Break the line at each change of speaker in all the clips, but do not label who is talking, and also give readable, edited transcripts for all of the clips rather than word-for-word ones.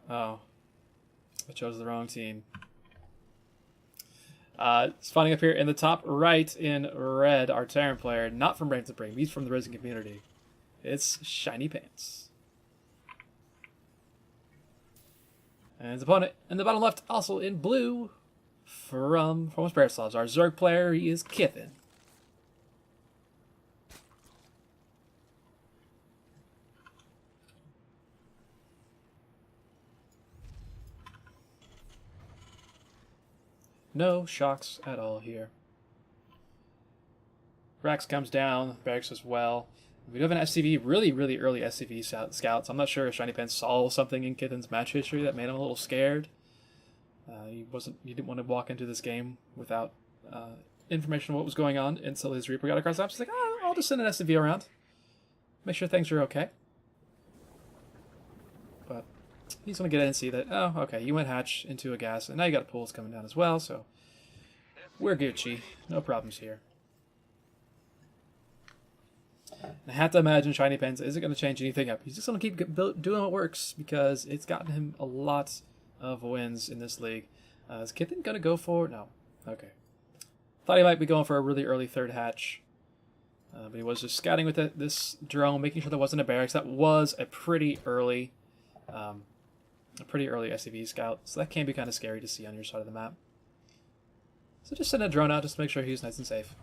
Oh, I chose the wrong team. Spawning up here in the top right in red, our Terran player, not from Brain to Brain, he's from the Ris3n community. It's Shiny Pants. And his opponent in the bottom left, also in blue, from Formless Bearsloths. Our Zerg player, he is Ris3n. No shocks at all here. Rax comes down, Barracks as well. We do have an SCV, really early SCV scouts. I'm not sure if Shiny Pants saw something in Ris3n's match history that made him a little scared. He didn't want to walk into this game without information on what was going on until his Reaper got across the map. He's like, oh, I'll just send an SCV around. Make sure things are okay. But he's going to get in and see that, oh, okay, you went hatch into a gas, and now you got a pools coming down as well, so we're Gucci. No problems here. And I have to imagine Shiny Pants isn't going to change anything up. He's just going to keep doing what works because it's gotten him a lot of wins in this league. Is Ris3n going to go for... No. Okay. Thought he might be going for a really early third hatch. But he was just scouting with this drone, making sure there wasn't a barracks. That was a pretty early SCV scout. So that can be kind of scary to see on your side of the map. So just send a drone out just to make sure he's nice and safe.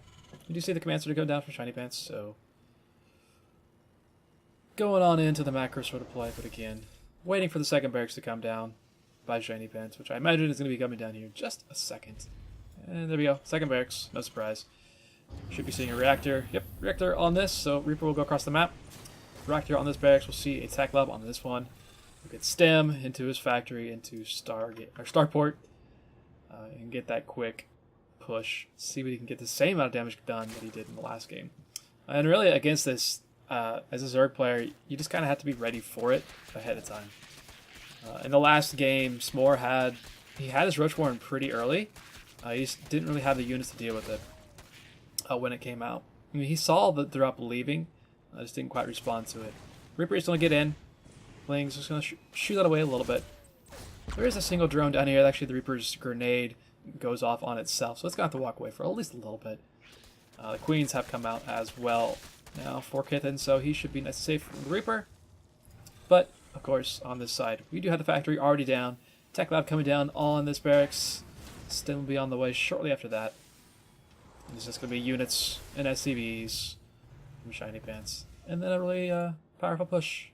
You do see the command center go down for Shiny Pants, so... Going on into the macro sort of play, but again, waiting for the second barracks to come down by Shiny Pants, which I imagine is going to be coming down here in just a second. And there we go, second barracks, no surprise. Should be seeing a reactor. Yep, reactor on this, so Reaper will go across the map. Reactor on this barracks, we'll see a tech lab on this one. We'll get STEM into his factory, into Starport, and get that quick push. See if he can get the same amount of damage done that he did in the last game. And really, against this, as a Zerg player, you just kind of have to be ready for it ahead of time. In the last game, S'more had his Roach Warren pretty early. He just didn't really have the units to deal with it when it came out. I mean, he saw the drop leaving, just didn't quite respond to it. Reaper is going to get in. Bling's just going to shoot that away a little bit. There is a single drone down here. Actually, the Reaper's grenade goes off on itself, so it's going to have to walk away for at least a little bit. The Queens have come out as well now for Ris3n, so he should be nice and safe from the Reaper. But, of course, on this side, we do have the factory already down. Tech Lab coming down on this barracks. STEM will be on the way shortly after that. There's just going to be units and SCVs from Shiny Pants. And then a really powerful push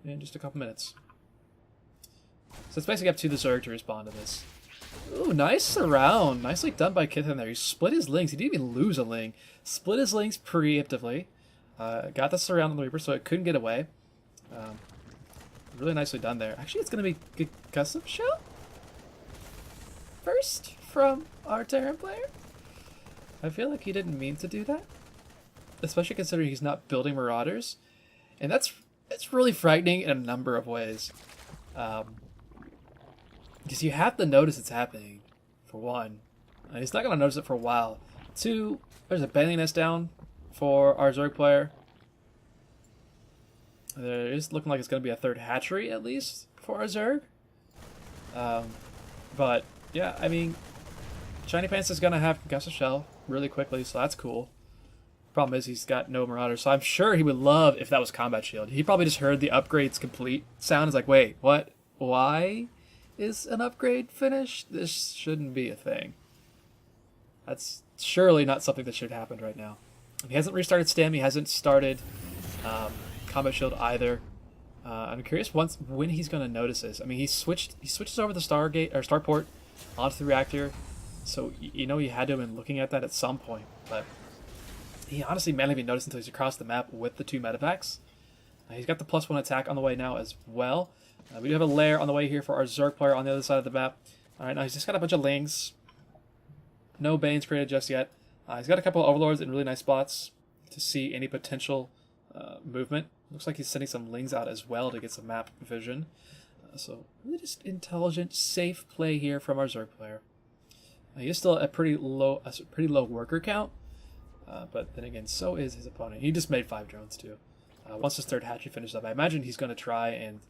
in just a couple minutes. So it's basically up to the Zerg to respond to this. Ooh, nice surround. Nicely done by Ris3n there. He split his links. He didn't even lose a link. Split his links preemptively. Got the surround on the Reaper so it couldn't get away. Really nicely done there. Actually, it's going to be good custom show first from our Terran player. I feel like he didn't mean to do that. Especially considering he's not building Marauders. And that's really frightening in a number of ways. Because you have to notice it's happening, for one. And he's not going to notice it for a while. Two, there's a Bailey nest down for our Zerg player. There is looking like it's going to be a third hatchery, at least, for our Zerg. But, yeah, I mean, Shiny Pants is going to have Concussive Shell really quickly, so that's cool. Problem is he's got no Marauders, so I'm sure he would love if that was Combat Shield. He probably just heard the upgrades complete sound. Is like, wait, what? Why is an upgrade finished? This shouldn't be a thing. That's surely not something that should happen right now. He hasn't restarted STEM. He hasn't started Combat Shield either. I'm curious when he's going to notice this. I mean, he switches over the Stargate or Starport onto the reactor, so you know he had to have been looking at that at some point. But he honestly may not even notice until he's across the map with the two medevacks. He's got the +1 attack on the way now as well. We do have a lair on the way here for our Zerg player on the other side of the map. Alright, now he's just got a bunch of Lings. No Banes created just yet. He's got a couple of Overlords in really nice spots to see any potential movement. Looks like he's sending some Lings out as well to get some map vision. So really just intelligent, safe play here from our Zerg player. He is still a pretty low worker count, but then again, so is his opponent. He just made 5 drones too. Once his third hatchery finishes up, I imagine he's going to try and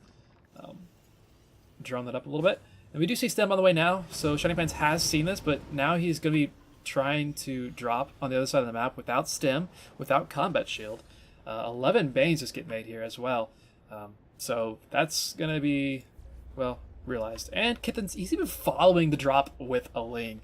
drone that up a little bit. And we do see Stem on the way now, so Shining Pants has seen this, but now he's going to be trying to drop on the other side of the map without Stem, without Combat Shield. 11 Banes just get made here as well. So that's going to be, well, realized. And Kitten's, he's even following the drop with a Ling.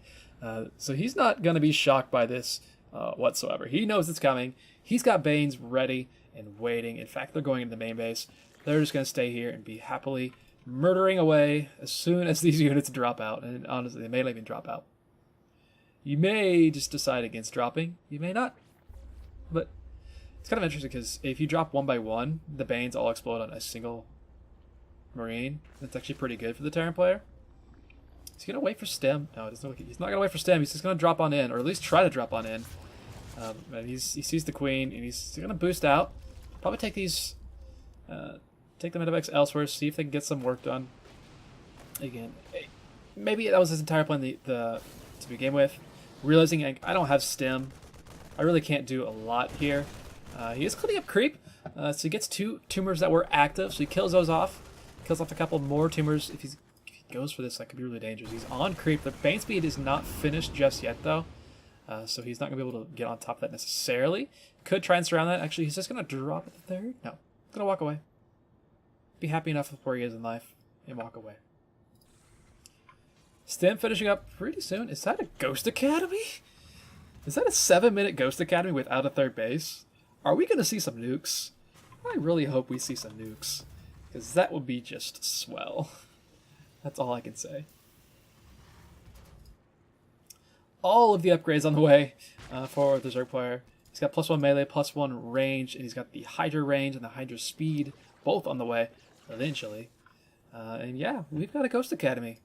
So he's not going to be shocked by this whatsoever. He knows it's coming. He's got Banes ready and waiting. In fact, they're going into the main base. They're just going to stay here and be happily murdering away as soon as these units drop out. And honestly, they may not even drop out. You may just decide against dropping. You may not. But it's kind of interesting because if you drop one by one, the Banes all explode on a single Marine. That's actually pretty good for the Terran player. He's going to wait for Stem. No, he's not going to wait for Stem. He's just going to drop on in, or at least try to drop on in. And he sees the Queen, and he's going to boost out. Probably take these... take the medevacs elsewhere, see if they can get some work done. Again, maybe that was his entire plan to begin with. Realizing I don't have Stem, I really can't do a lot here. He is cleaning up creep, so he gets 2 tumors that were active, so he kills those off. Kills off a couple more tumors. If he goes for this, that could be really dangerous. He's on creep. The Bane speed is not finished just yet, though, so he's not going to be able to get on top of that necessarily. Could try and surround that. Actually, he's just going to drop at the third. No, he's going to walk away. Be happy enough with where he is in life and walk away. Stem finishing up pretty soon. Is that a Ghost Academy? Is that a 7-minute Ghost Academy without a third base? Are we going to see some nukes? I really hope we see some nukes, because that would be just swell. That's all I can say. All of the upgrades on the way for the Zerg player. He's got +1 melee, +1 range, and he's got the Hydra range and the Hydra speed, both on the way, eventually. And yeah, we've got a Ghost Academy.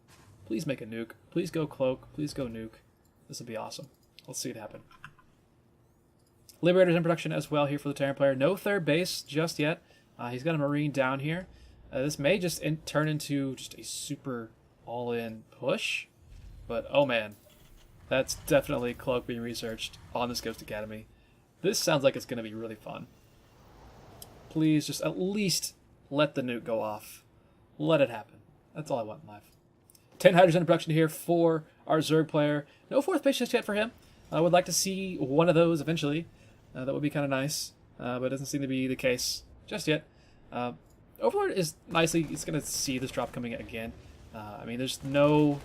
Please make a nuke. Please go cloak. Please go nuke. This would be awesome. Let's see it happen. Liberator's in production as well here for the Terran player. No third base just yet. He's got a Marine down here. This may just turn into just a super all-in push. But, oh man, that's definitely cloak being researched on this Ghost Academy. This sounds like it's going to be really fun. Please just at least let the nuke go off. Let it happen. That's all I want in life. 10 Hydras in production here for our Zerg player. No 4th base just yet for him. I would like to see one of those eventually. That would be kind of nice. But it doesn't seem to be the case just yet. Overlord is nicely... He's going to see this drop coming again. I mean, there's no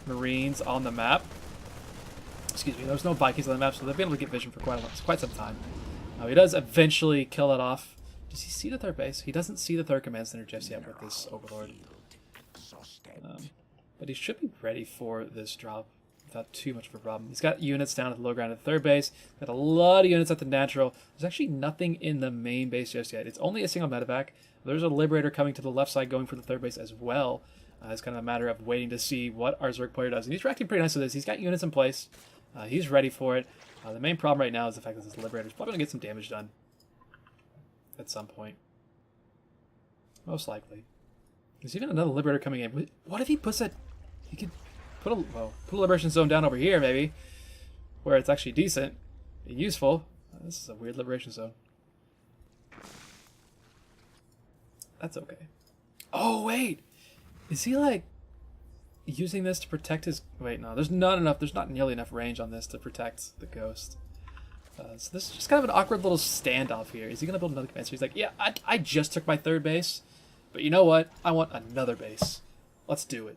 Marines on the map. Excuse me. There's no Vikings on the map, so they've been able to get vision for quite some time. He does eventually kill it off. Does he see the third base? He doesn't see the third command center just yet with this Overlord. But he should be ready for this drop without too much of a problem. He's got units down at the low ground at the third base. Got a lot of units at the natural. There's actually nothing in the main base just yet. It's only a single medevac. There's a Liberator coming to the left side going for the third base as well. It's kind of a matter of waiting to see what our Zerg player does. And he's reacting pretty nice to this. He's got units in place. He's ready for it. The main problem right now is the fact that this Liberator is probably going to get some damage done at some point. Most likely. There's even another Liberator coming in. What if he puts that... He could put a Liberation Zone down over here, maybe, where it's actually decent and useful. This is a weird Liberation Zone. That's okay. Oh, wait! Is he, like, using this to protect his... Wait, no. There's not nearly enough range on this to protect the Ghost. So this is just kind of an awkward little standoff here. Is he going to build another command center? He's like, yeah, I just took my third base, but you know what? I want another base. Let's do it.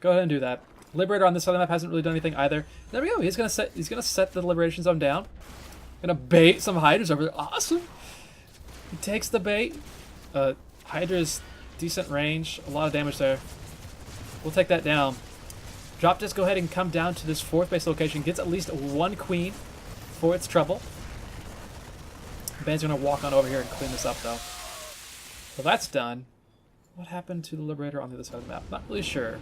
Go ahead and do that. Liberator on this side of the map hasn't really done anything either. There we go. He's gonna set the Liberation Zone down. Gonna bait some Hydras over there. Awesome. He takes the bait. Hydra's decent range. A lot of damage there. We'll take that down. Drop just go ahead and come down to this 4th base location. Gets at least 1 Queen for its trouble. Bane's gonna walk on over here and clean this up though. So that's done. What happened to the Liberator on the other side of the map? Not really sure.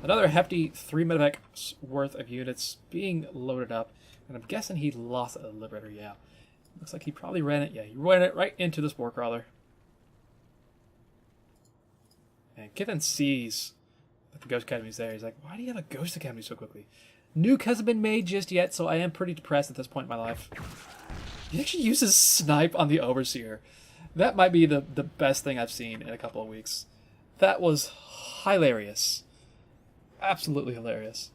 Another hefty 3 medevac worth of units being loaded up. And I'm guessing he lost a Liberator, yeah. Looks like he probably ran it. Yeah, he ran it right into the Spore Crawler. And Kiffin sees that the Ghost Academy's there. He's like, why do you have a Ghost Academy so quickly? Nuke hasn't been made just yet, so I am pretty depressed at this point in my life. He actually uses Snipe on the Overseer. That might be the best thing I've seen in a couple of weeks. That was hilarious. Absolutely hilarious.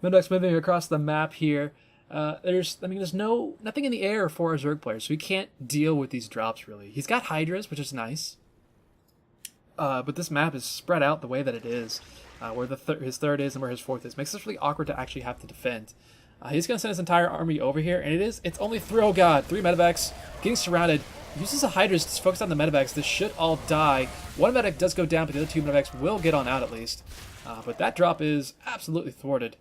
Middex moving across the map here. There's nothing in the air for a Zerg player, so he can't deal with these drops really. He's got Hydras, which is nice. But this map is spread out the way that it is, where his third is and where his fourth is. Makes this really awkward to actually have to defend. He's going to send his entire army over here, and it's only three, oh god, 3 medevacs, getting surrounded. Uses the Hydras to focus on the medevacs. This should all die. One medevac does go down, but the other 2 medevacs will get on out at least. But that drop is absolutely thwarted.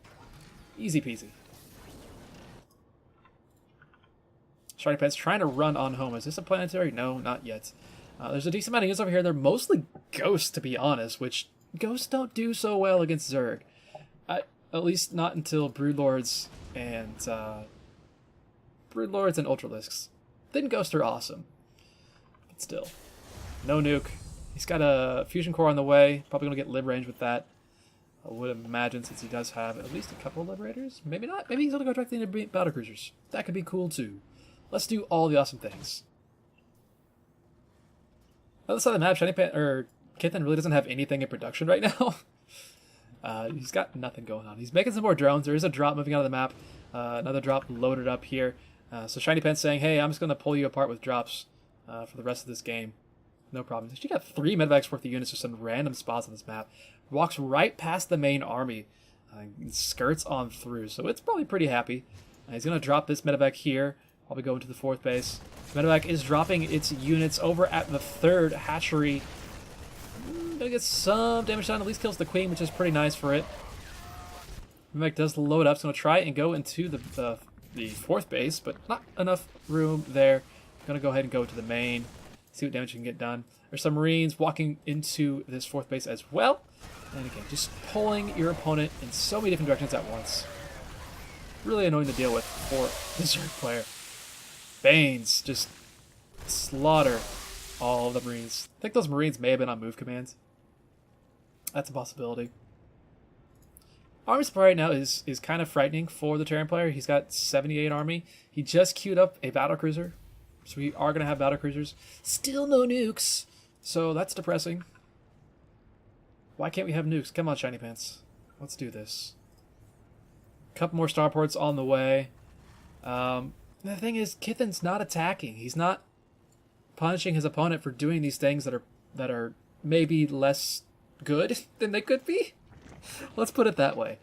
Easy peasy. Shiny Pants trying to run on home. Is this a planetary? No, not yet. There's a decent amount of units over here. They're mostly ghosts, to be honest, which ghosts don't do so well against Zerg. At least not until Broodlords and Ultralisks. Then ghosts are awesome. But still. No nuke. He's got a fusion core on the way. Probably going to get lib range with that. I would imagine, since he does have at least a couple of liberators. Maybe not. Maybe he's going to go directly into battlecruisers. That could be cool too. Let's do all the awesome things. Other side of the map, Kithen really doesn't have anything in production right now. He's got nothing going on. He's making some more drones. There is a drop moving out of the map. Another drop loaded up here. So Shiny Pants saying, hey, I'm just going to pull you apart with drops for the rest of this game. No problem. He's actually got 3 medevacs worth of units just some random spots on this map. Walks right past the main army. Skirts on through. So it's probably pretty happy. He's going to drop this medevac here. Probably go into the 4th base. Medevac is dropping its units over at the 3rd hatchery. Gonna get some damage done. At least kills the queen, which is pretty nice for it. Medevac does load up. It's going to try and go into the 4th base, but not enough room there. Gonna go ahead and go to the main. See what damage you can get done. There's some Marines walking into this 4th base as well. And again, just pulling your opponent in so many different directions at once. Really annoying to deal with for the Zerg player. Banes just slaughter all of the Marines. I think those Marines may have been on move commands. That's a possibility. Army supply right now is kind of frightening for the Terran player. He's got 78 army. He just queued up a battlecruiser. So we are going to have battlecruisers. Still no nukes. So that's depressing. Why can't we have nukes? Come on, Shiny Pants. Let's do this. Couple more starports on the way. The thing is, Kithen's not attacking. He's not punishing his opponent for doing these things that are maybe less good than they could be. Let's put it that way.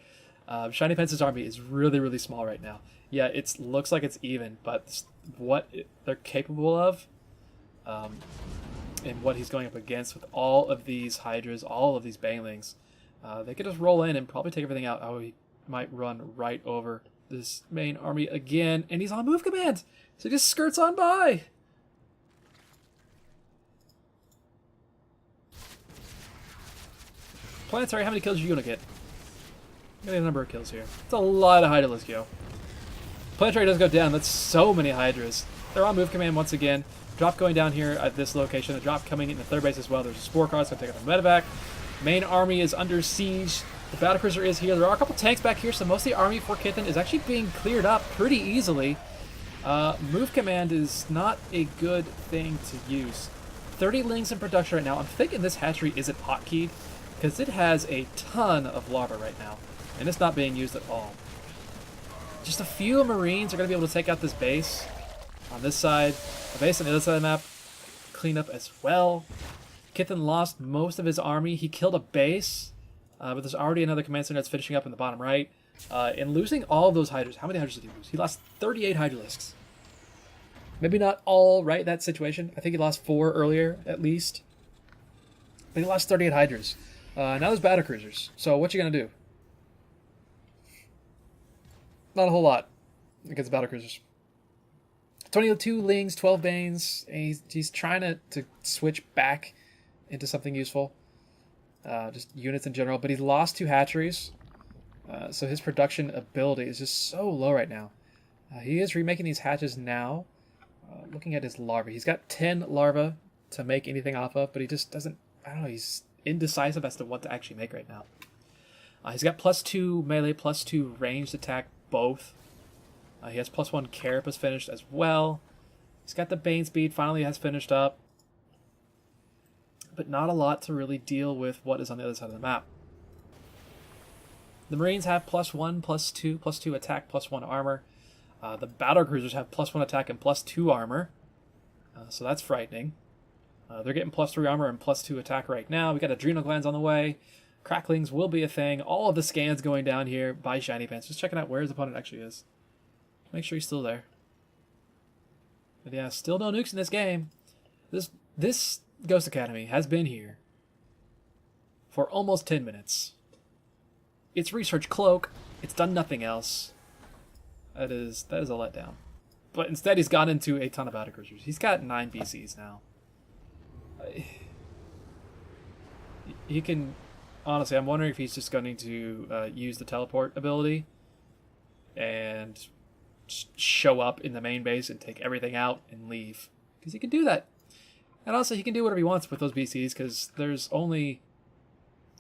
Shiny Pants' army is really, really small right now. Yeah, it looks like it's even, but what they're capable of, and what he's going up against with all of these Hydras, all of these Banelings, they could just roll in and probably take everything out. Oh, he might run right over this main army again, and he's on move command, so he just skirts on by. Planetary, how many kills are you gonna get? Get a number of kills here. It's a lot of Hydra. Let's go. Planetary does go down. That's so many Hydras. They're on move command once again. Drop going down here at this location. The drop coming in the 3rd base as well. There's a spore car. It's gonna take out the medevac. Main army is under siege. The battlecruiser is here. There are a couple tanks back here, so most of the army for Kithen is actually being cleared up pretty easily. Move command is not a good thing to use. 30 lings in production right now. I'm thinking this hatchery isn't hotkeyed, because it has a ton of larvae right now, and it's not being used at all. Just a few Marines are going to be able to take out this base on this side. The base on the other side of the map clean up as well. Kithen lost most of his army. He killed a base, but there's already another command center that's finishing up in the bottom right. In losing all of those Hydras, how many Hydras did he lose? He lost 38 Hydralisks. Maybe not all right, that situation. I think he lost 4 earlier, at least. But he lost 38 Hydras. Now there's battlecruisers. So what you gonna do? Not a whole lot against battlecruisers. 22 Lings, 12 Banes. He's trying to switch back into something useful. Just units in general. But he's lost 2 hatcheries. So his production ability is just so low right now. He is remaking these hatches now. Looking at his larvae. He's got 10 larvae to make anything off of, but he just doesn't... I don't know, he's indecisive as to what to actually make right now. He's got +2 melee, +2 ranged attack, both. He has +1 carapace finished as well. He's got the Bane speed, finally has finished up. But not a lot to really deal with what is on the other side of the map. The Marines have +1, +2 attack, +1 armor. The battle cruisers have +1 attack and +2 armor. So that's frightening. They're getting +3 armor and +2 attack right now. We got adrenal glands on the way. Cracklings will be a thing. All of the scans going down here by Shiny Pants. Just checking out where his opponent actually is. Make sure he's still there. But yeah, still no nukes in this game. This Ghost Academy has been here for almost 10 minutes. It's research cloak. It's done nothing else. That is a letdown. But instead, he's gone into a ton of battlecruisers. He's got 9 BCs now. He can... Honestly, I'm wondering if he's just going to use the teleport ability and show up in the main base and take everything out and leave. Because he can do that. And also, he can do whatever he wants with those BCs because there's only...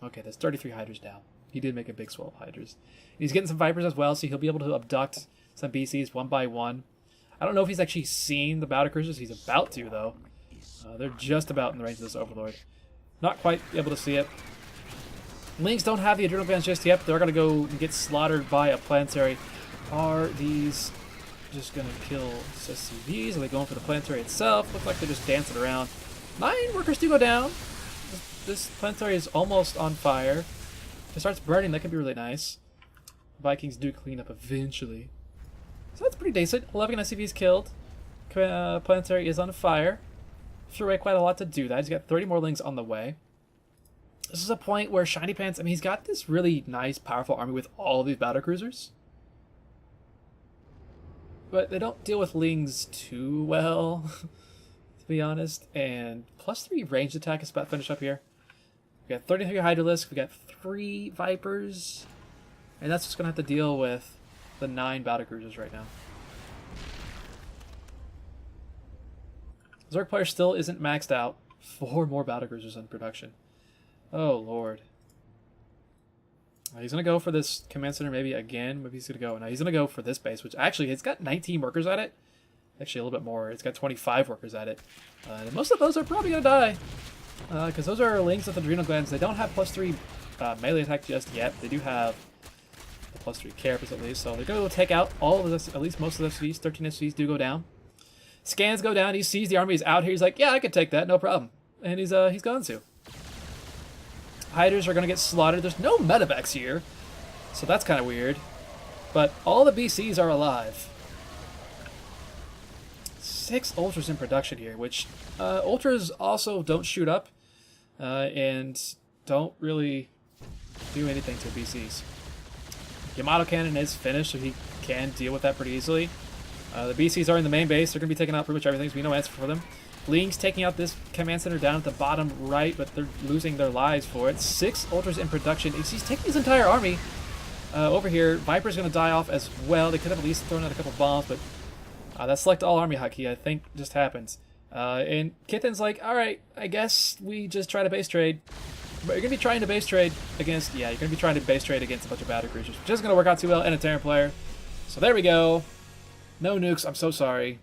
Okay, there's 33 Hydras down. He did make a big swell of Hydras. He's getting some Vipers as well, so he'll be able to abduct some BCs one by one. I don't know if he's actually seen the battlecruisers. He's about to, though. They're just about in the range of this Overlord. Not quite able to see it. Lynx don't have the adrenal glands just yet. They're going to go and get slaughtered by a planetary. Are these just going to kill SCVs? Are they going for the planetary itself? Look like they're just dancing around. 9 workers do go down. This planetary is almost on fire. If it starts burning, that could be really nice. Vikings do clean up eventually. So that's pretty decent. 11 SCVs killed. Planetary is on fire. Threw away quite a lot to do that. He's got 30 more Lings on the way. This is a point where Shiny Pants, I mean, he's got this really nice, powerful army with all of these battlecruisers. But they don't deal with Lings too well, to be honest. And +3 ranged attack is about to finish up here. We got 33 Hydralisks, we got 3 Vipers. And that's what's going to have to deal with the 9 battlecruisers right now. Zerg player still isn't maxed out. 4 more battlecruisers in production. Oh, Lord. He's going to go for this command center maybe again. Maybe he's going to go... No, he's going to go for this base, which actually, it's got 19 workers at it. Actually, a little bit more. It's got 25 workers at it. And most of those are probably going to die. Because those are Lings with adrenal glands. They don't have +3 melee attack just yet. They do have the +3 carapace at least. So they're going to take out all of this, at least most of the SVs. 13 SVs do go down. Scans go down. He sees the army is out here. He's like, yeah, I could take that. No problem. And he's gone to. Hydras are going to get slaughtered. There's no medevacs here. So that's kind of weird. But all the BCs are alive. 6 Ultras in production here, which Ultras also don't shoot up and don't really do anything to BCs. Yamato Cannon is finished, so he can deal with that pretty easily. The BCs are in the main base. They're going to be taking out pretty much everything, so we know answer for them. Ling's taking out this command center down at the bottom right, but they're losing their lives for it. 6 Ultras in production. He's taking his entire army over here. Viper's going to die off as well. They could have at least thrown out a couple bombs, but that select all army hotkey, I think, just happens. And Kitten's like, alright, I guess we just try to base trade. But you're going to be trying to base trade against... Yeah, you're going to be trying to base trade against a bunch of battlecruisers, which isn't going to work out too well in a Terran player. So there we go. No nukes, I'm so sorry.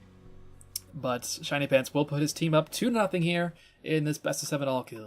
But Shiny Pants will put his team up 2-0 here in this best of 7 all kill.